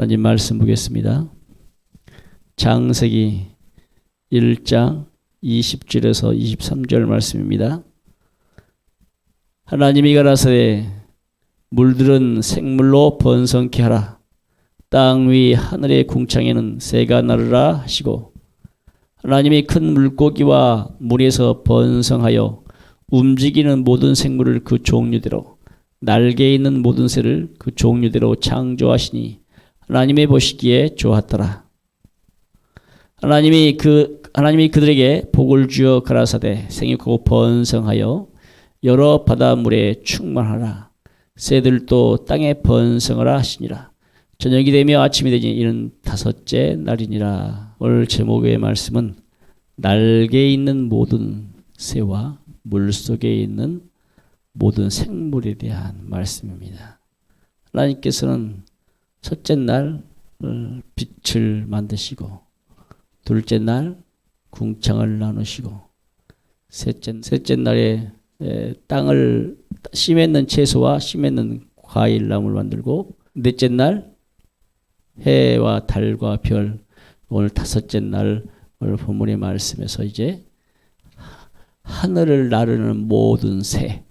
하나님 말씀 보겠습니다. 창세기 1장 20절에서 23절 말씀입니다. 하나님이 가라사대 물들은 생물로 번성케 하라. 땅 위 하늘의 궁창에는 새가 나르라 하시고, 하나님이 큰 물고기와 물에서 번성하여 움직이는 모든 생물을 그 종류대로, 날개 있는 모든 새를 그 종류대로 창조하시니 하나님이 보시기에 좋았더라. 하나님이 그들에게 복을 주어 가라사대 생육하고 번성하여 여러 바닷물에 충만하라. 새들도 땅에 번성하라 하시니라. 저녁이 되며 아침이 되니 이는 다섯째 날이니라. 오늘 제목의 말씀은 날개 있는 모든 새와 물속에 있는 모든 생물에 대한 말씀입니다. 하나님께서는 첫째 날 빛을 만드시고, 둘째 날 궁창을 나누시고, 셋째 날에 땅을 씨 맺는 채소와 씨 맺는 과일나무를 만들고, 넷째 날 해와 달과 별, 오늘 다섯째 날 오늘 본문의 말씀에서 이제 하늘을 나르는 모든 새,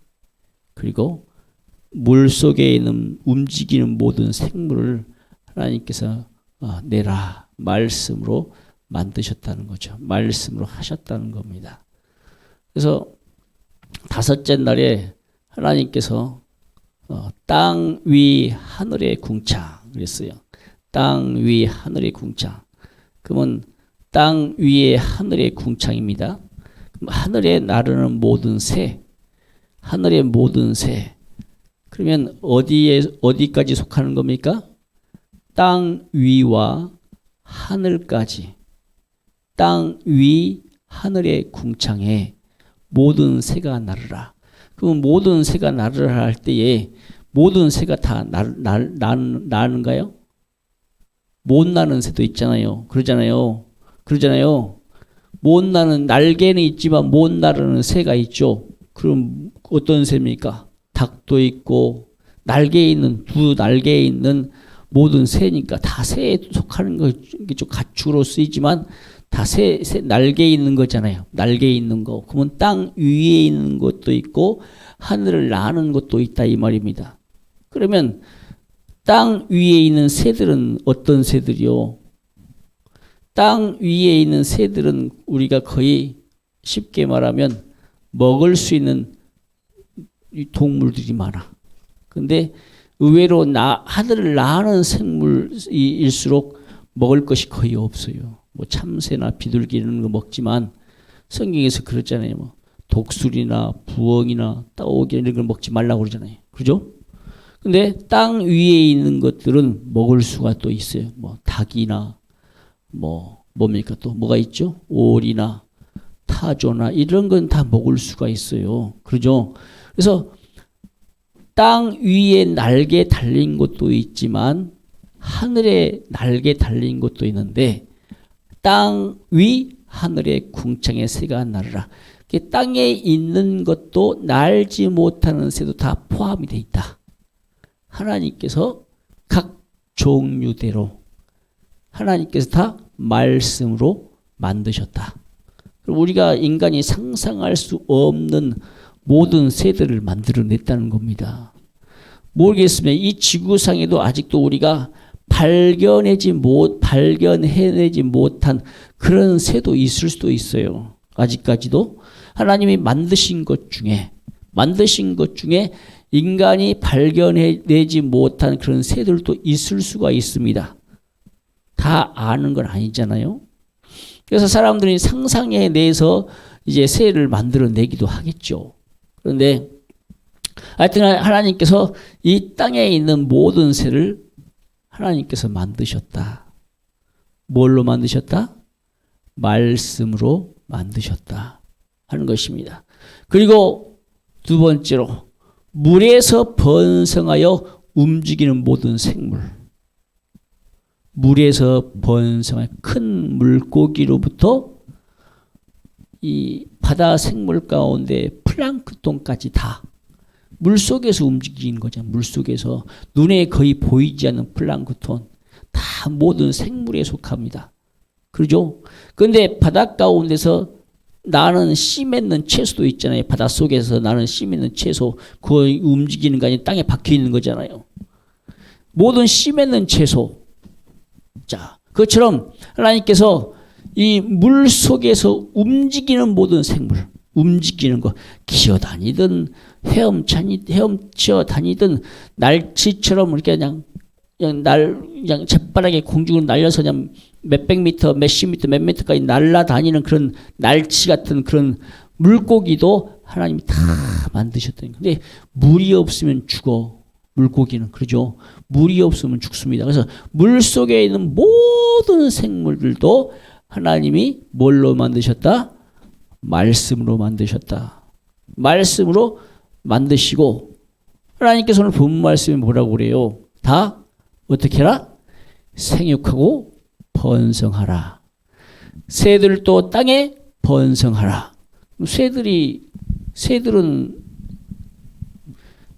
그리고 물속에 있는 움직이는 모든 생물을 하나님께서 내라 말씀으로 만드셨다는 거죠. 말씀으로 하셨다는 겁니다. 그래서 다섯째 날에 하나님께서 땅 위 하늘의 궁창 그랬어요. 땅 위 하늘의 궁창. 그러면 땅 위에 하늘의 궁창입니다. 그럼 하늘에 나르는 모든 새, 하늘의 모든 새. 그러면 어디까지 속하는 겁니까? 땅 위와 하늘까지. 땅 위 하늘의 궁창에 모든 새가 나르라. 그럼 모든 새가 나르라 할 때에 모든 새가 다 나는가요? 못 나는 새도 있잖아요. 그러잖아요. 못 나는, 날개는 있지만 못 나르는 새가 있죠. 그럼 어떤 새입니까? 닭도 있고, 두 날개에 있는 모든 새니까 다 새에 속하는 거, 좀 가축으로 쓰이지만 다 날개에 있는 거잖아요. 날개에 있는 거. 그러면 땅 위에 있는 것도 있고 하늘을 나는 것도 있다 이 말입니다. 그러면 땅 위에 있는 새들은 어떤 새들이요? 땅 위에 있는 새들은 우리가 거의 쉽게 말하면 먹을 수 있는 동물들이 많아. 근데 의외로 하늘을 나는 생물일수록 먹을 것이 거의 없어요. 뭐 참새나 비둘기 이런 거 먹지만 성경에서 그랬잖아요. 뭐 독수리나 부엉이나 따오기 이런 걸 먹지 말라고 그러잖아요. 그죠? 근데 땅 위에 있는 것들은 먹을 수가 또 있어요. 뭐 닭이나 뭡니까 또 뭐가 있죠? 오리나 타조나 이런 건 다 먹을 수가 있어요. 그죠? 그래서 땅 위에 날개 달린 것도 있지만 하늘에 날개 달린 것도 있는데, 땅 위 하늘의 궁창에 새가 나르라. 땅에 있는 것도 날지 못하는 새도 다 포함이 돼 있다. 하나님께서 각 종류대로 하나님께서 다 말씀으로 만드셨다. 우리가 인간이 상상할 수 없는 모든 새들을 만들어냈다는 겁니다. 모르겠으면 이 지구상에도 아직도 우리가 발견해내지 못한 그런 새도 있을 수도 있어요. 아직까지도 하나님이 만드신 것 중에 인간이 발견해내지 못한 그런 새들도 있을 수가 있습니다. 다 아는 건 아니잖아요. 그래서 사람들이 상상에 내서 이제 새를 만들어내기도 하겠죠. 그런데 하여튼 하나님께서 이 땅에 있는 모든 새를 하나님께서 만드셨다. 뭘로 만드셨다? 말씀으로 만드셨다 하는 것입니다. 그리고 두 번째로 물에서 번성하여 움직이는 모든 생물. 물에서 번성한 큰 물고기로부터 이 바다 생물 가운데 플랑크톤까지 다 물속에서 움직이는 거죠. 물속에서 눈에 거의 보이지 않는 플랑크톤, 다 모든 생물에 속합니다. 그러죠? 그런데 바닷가 가운데서 나는 씨 맺는 채소도 있잖아요. 바닷속에서 나는 씨 맺는 채소, 그거 움직이는 거 아니라 땅에 박혀 있는 거잖아요. 모든 씨 맺는 채소. 자, 그것처럼 하나님께서 이 물 속에서 움직이는 모든 생물, 움직이는 거, 기어다니든 헤엄쳐 다니든 날치처럼 이렇게 그냥 재빠르게 공중으로 날려서 그냥 몇백 미터, 몇십 미터, 몇 미터까지 날아다니는 그런 날치 같은 그런 물고기도 하나님이 다 만드셨던. 근데 물이 없으면 죽어. 물고기는 그러죠. 물이 없으면 죽습니다. 그래서 물 속에 있는 모든 생물들도 하나님이 뭘로 만드셨다? 말씀으로 만드셨다. 말씀으로 만드시고, 하나님께서 오늘 본 말씀이 뭐라고 그래요? 다 어떻게 해라? 생육하고 번성하라. 새들도 땅에 번성하라. 새들은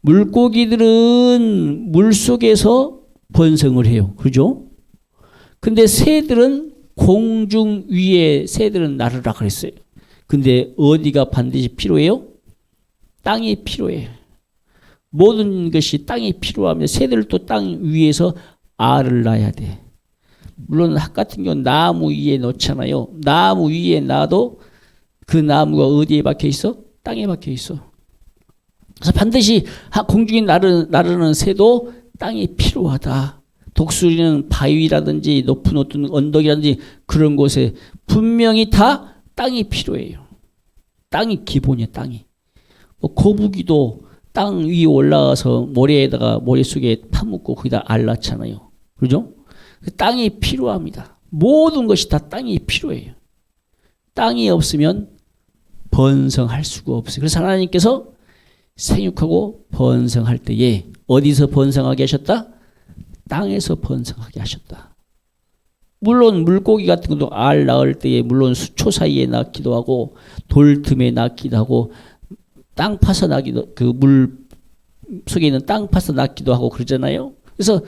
물고기들은 물 속에서 번성을 해요. 그죠? 근데 새들은 공중 위에 새들은 나르라 그랬어요. 근데 어디가 반드시 필요해요? 땅이 필요해요. 모든 것이 땅이 필요합니다. 새들도 땅 위에서 알을 낳아야 돼. 물론 학 같은 경우는 나무 위에 놓잖아요. 나무 위에 놔도 그 나무가 어디에 박혀 있어? 땅에 박혀 있어. 그래서 반드시 공중에 나르는 새도 땅이 필요하다. 독수리는 바위라든지 높은 어떤 언덕이라든지 그런 곳에 분명히 다 땅이 필요해요. 땅이 기본이에요. 땅이. 거북이도 땅 위에 올라가서 모래 속에 파묻고 거기다 알 낳잖아요. 그죠? 땅이 필요합니다. 모든 것이 다 땅이 필요해요. 땅이 없으면 번성할 수가 없어요. 그래서 하나님께서 생육하고 번성할 때에 어디서 번성하게 하셨다? 땅에서 번성하게 하셨다. 물론 물고기 같은 것도 알 낳을 때에 물론 수초 사이에 낳기도 하고 돌 틈에 낳기도 하고 땅 파서 낳기도, 그 물 속에 있는 땅 파서 낳기도 하고 그러잖아요. 그래서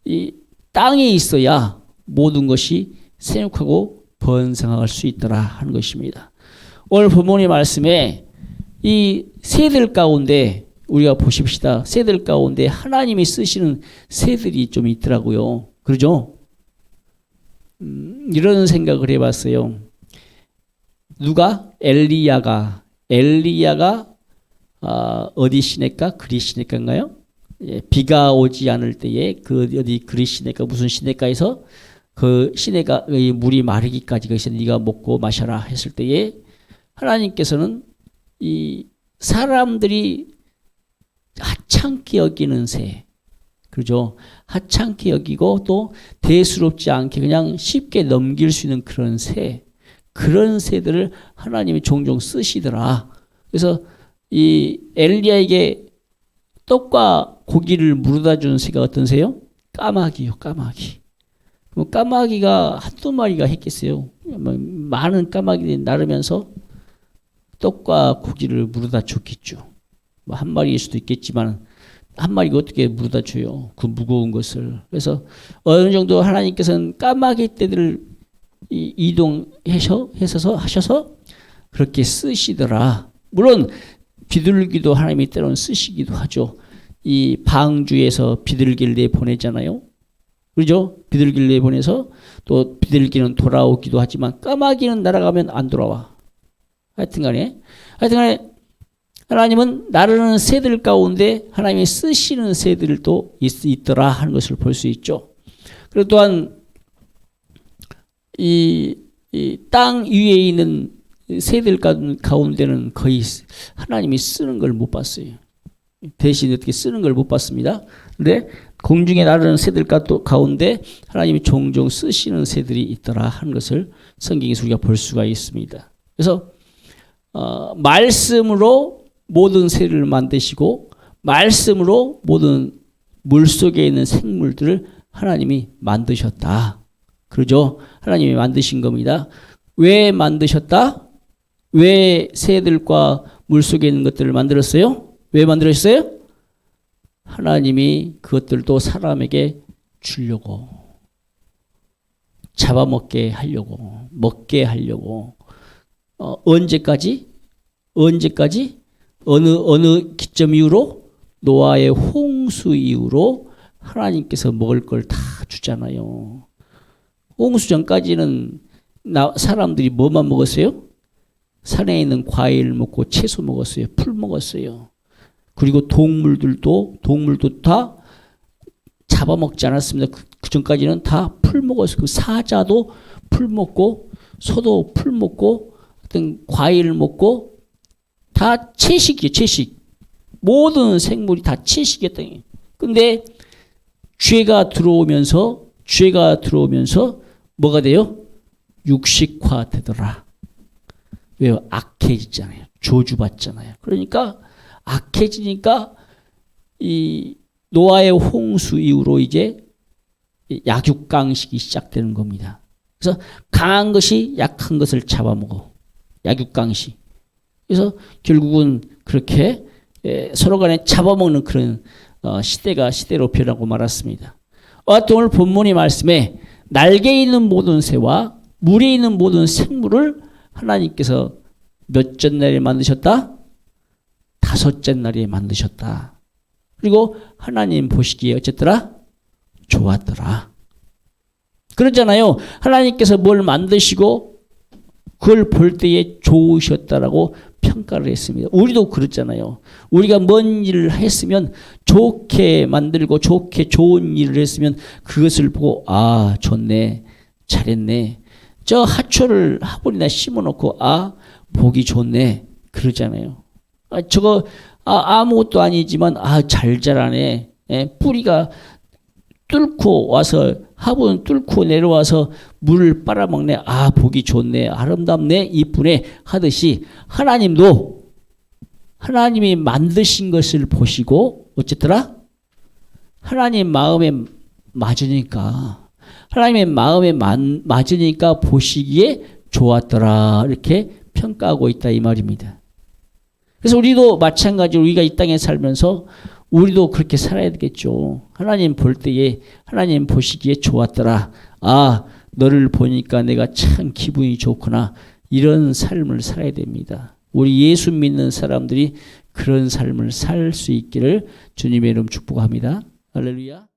이 땅에 있어야 모든 것이 생육하고 번성할 수 있더라 하는 것입니다. 오늘 본문의 말씀에 이 새들 가운데 우리가 보십시다. 새들 가운데 하나님이 쓰시는 새들이 좀 있더라고요. 그러죠? 이런 생각을 해봤어요. 누가? 엘리야가 어디 시내가? 그리 시내가인가요? 예, 비가 오지 않을 때에 그 어디 그리 시내가 무슨 시내가에서 그 시내가 물이 마르기까지 거기서 네가 먹고 마셔라 했을 때에 하나님께서는 이 사람들이 하찮게 여기는 새, 그죠? 하찮게 여기고 또 대수롭지 않게 그냥 쉽게 넘길 수 있는 그런 새, 그런 새들을 하나님이 종종 쓰시더라. 그래서 이 엘리야에게 떡과 고기를 물어다 주는 새가 어떤 새요? 까마귀요, 까마귀. 까마귀가 한두 마리가 했겠어요. 많은 까마귀들이 나르면서 떡과 고기를 물어다 줬겠죠. 한 마리일 수도 있겠지만 한 마리가 어떻게 물어다 줘요? 그 무거운 것을. 그래서 어느 정도 하나님께서는 까마귀 떼들을 하셔서 그렇게 쓰시더라. 물론 비둘기도 하나님이 때로는 쓰시기도 하죠. 이 방주에서 비둘기를 내보내잖아요. 그죠? 비둘기를 내보내서 또 비둘기는 돌아오기도 하지만 까마귀는 날아가면 안 돌아와. 하여튼간에 하나님은 나르는 새들 가운데 하나님이 쓰시는 새들도 있더라 하는 것을 볼 수 있죠. 그리고 또한 이 땅 위에 있는 새들 가운데는 거의 하나님이 쓰는 걸 못 봤어요. 대신 어떻게 쓰는 걸 못 봤습니다. 근데 공중에 나르는 새들 가운데 하나님이 종종 쓰시는 새들이 있더라 하는 것을 성경에서 우리가 볼 수가 있습니다. 그래서 말씀으로 모든 새를 만드시고 말씀으로 모든 물속에 있는 생물들을 하나님이 만드셨다. 그러죠? 하나님이 만드신 겁니다. 왜 만드셨다? 왜 새들과 물속에 있는 것들을 만들었어요? 왜 만들었어요? 하나님이 그것들도 사람에게 주려고. 잡아먹게 하려고, 먹게 하려고. 언제까지? 언제까지? 어느 기점 이후로? 노아의 홍수 이후로 하나님께서 먹을 걸 다 주잖아요. 홍수 전까지는 사람들이 뭐만 먹었어요? 산에 있는 과일 먹고 채소 먹었어요. 풀 먹었어요. 그리고 동물들도 다 잡아먹지 않았습니다. 그 전까지는 다 풀 먹었어요. 그 사자도 풀 먹고 소도 풀 먹고 어떤 과일을 먹고 다 채식이에요. 채식. 모든 생물이 다 채식이었다. 근데 죄가 들어오면서 뭐가 돼요? 육식화 되더라. 왜요? 악해지잖아요. 저주받잖아요. 그러니까 악해지니까 이 노아의 홍수 이후로 이제 약육강식이 시작되는 겁니다. 그래서 강한 것이 약한 것을 잡아먹어. 약육강식. 그래서 결국은 그렇게 서로 간에 잡아먹는 그런 시대가 시대로 변하고 말았습니다. 오늘 본문의 말씀에 날개에 있는 모든 새와 물에 있는 모든 생물을 하나님께서 몇째 날에 만드셨다? 다섯째 날에 만드셨다. 그리고 하나님 보시기에 어쨌더라? 좋았더라. 그러잖아요. 하나님께서 뭘 만드시고 그걸 볼 때에 좋으셨다라고 평가를 했습니다. 우리도 그렇잖아요. 우리가 뭔 일을 했으면 좋게 만들고 좋게 좋은 일을 했으면 그것을 보고 아 좋네 잘했네. 저 하초를 화분에다 심어놓고 아 보기 좋네 그러잖아요. 저거 아무것도 아니지만 잘 자라네. 뿌리가 뚫고 와서 화분 뚫고 내려와서 물을 빨아먹네. 보기 좋네. 아름답네. 이쁘네. 하듯이 하나님도 하나님이 만드신 것을 보시고 어쨌더라? 하나님 마음에 맞으니까 하나님의 마음에 맞으니까 보시기에 좋았더라. 이렇게 평가하고 있다 이 말입니다. 그래서 우리도 마찬가지로 우리가 이 땅에 살면서 우리도 그렇게 살아야 되겠죠. 하나님 볼 때에 하나님 보시기에 좋았더라. 너를 보니까 내가 참 기분이 좋구나. 이런 삶을 살아야 됩니다. 우리 예수 믿는 사람들이 그런 삶을 살 수 있기를 주님의 이름 축복합니다. 할렐루야.